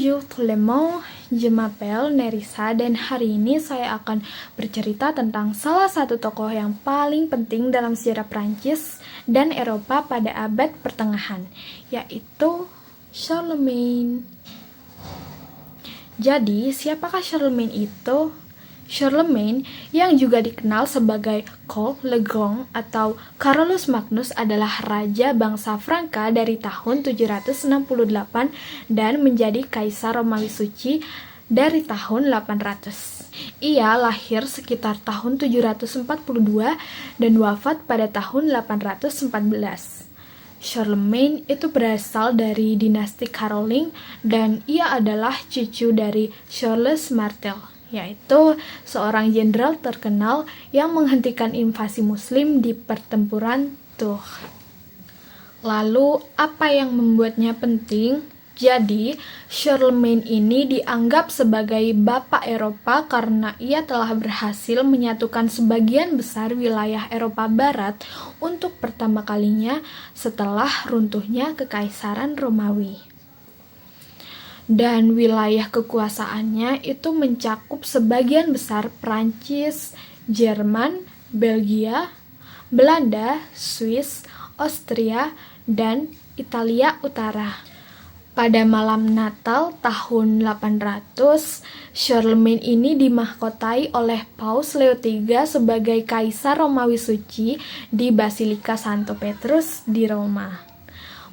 Bonjour tout le monde, je m'appelle Nerissa dan hari ini saya akan bercerita tentang salah satu tokoh yang paling penting dalam sejarah Prancis dan Eropa pada abad pertengahan, yaitu Charlemagne. Jadi, siapakah Charlemagne itu? Charlemagne, yang juga dikenal sebagai Karl le Grand atau Carolus Magnus, adalah raja bangsa Franka dari tahun 768 dan menjadi kaisar Romawi Suci dari tahun 800. Ia lahir sekitar tahun 742 dan wafat pada tahun 814. Charlemagne itu berasal dari dinasti Caroling dan ia adalah cucu dari Charles Martel, yaitu seorang jenderal terkenal yang menghentikan invasi Muslim di pertempuran Tours. Lalu, apa yang membuatnya penting? Jadi, Charlemagne ini dianggap sebagai bapak Eropa karena ia telah berhasil menyatukan sebagian besar wilayah Eropa Barat untuk pertama kalinya setelah runtuhnya Kekaisaran Romawi. Dan wilayah kekuasaannya itu mencakup sebagian besar Prancis, Jerman, Belgia, Belanda, Swiss, Austria, dan Italia Utara. Pada malam Natal tahun 800, Charlemagne ini dimahkotai oleh Paus Leo III sebagai Kaisar Romawi Suci di Basilika Santo Petrus di Roma.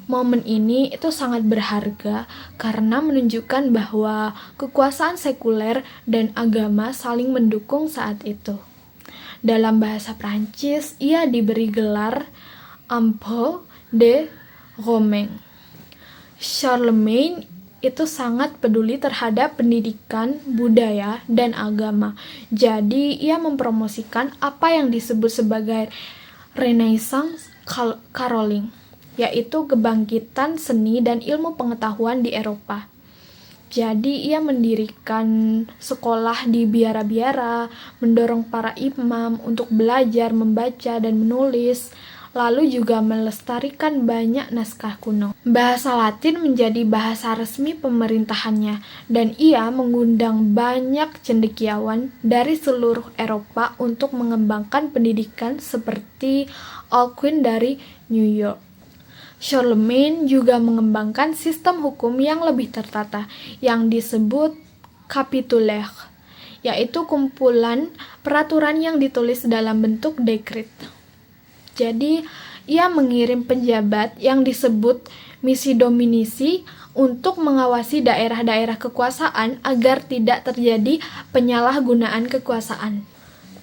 Momen ini itu sangat berharga karena menunjukkan bahwa kekuasaan sekuler dan agama saling mendukung saat itu. Dalam bahasa Prancis, ia diberi gelar Empereur de Romain. Charlemagne itu sangat peduli terhadap pendidikan, budaya, dan agama. Jadi, ia mempromosikan apa yang disebut sebagai Renaissance Caroling, yaitu kebangkitan seni dan ilmu pengetahuan di Eropa. Jadi, ia mendirikan sekolah di biara-biara, mendorong para imam untuk belajar membaca dan menulis, lalu juga melestarikan banyak naskah kuno. Bahasa Latin menjadi bahasa resmi pemerintahannya, dan ia mengundang banyak cendekiawan dari seluruh Eropa untuk mengembangkan pendidikan seperti Alcuin dari New York. Charlemagne juga mengembangkan sistem hukum yang lebih tertata, yang disebut capitulaire, yaitu kumpulan peraturan yang ditulis dalam bentuk dekret. Jadi, ia mengirim penjabat yang disebut misi dominisi untuk mengawasi daerah-daerah kekuasaan agar tidak terjadi penyalahgunaan kekuasaan.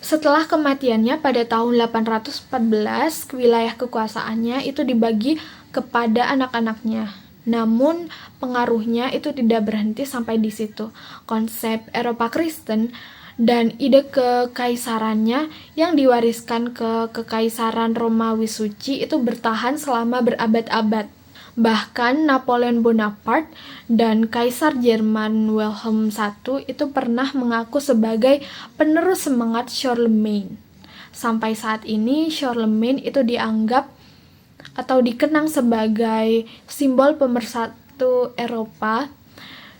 Setelah kematiannya pada tahun 814, wilayah kekuasaannya itu dibagi kepada anak-anaknya. Namun, pengaruhnya itu tidak berhenti sampai di situ. Konsep Eropa Kristen dan ide kekaisarannya yang diwariskan ke Kekaisaran Romawi Suci itu bertahan selama berabad-abad. Bahkan Napoleon Bonaparte dan Kaisar Jerman Wilhelm I itu pernah mengaku sebagai penerus semangat Charlemagne. Sampai saat ini Charlemagne itu dianggap atau dikenang sebagai simbol pemersatu Eropa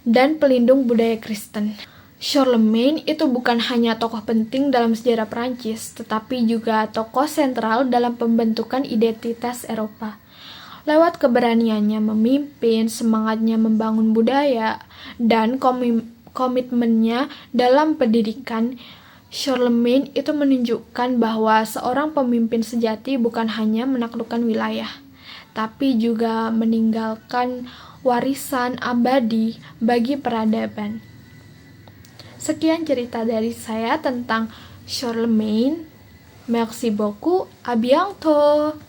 dan pelindung budaya Kristen. Charlemagne itu bukan hanya tokoh penting dalam sejarah Prancis, tetapi juga tokoh sentral dalam pembentukan identitas Eropa. Lewat keberaniannya memimpin, semangatnya membangun budaya, dan komitmennya dalam pendidikan, Charlemagne itu menunjukkan bahwa seorang pemimpin sejati bukan hanya menaklukkan wilayah, tapi juga meninggalkan warisan abadi bagi peradaban. Sekian cerita dari saya tentang Charlemagne. Merci beaucoup, à bientôt!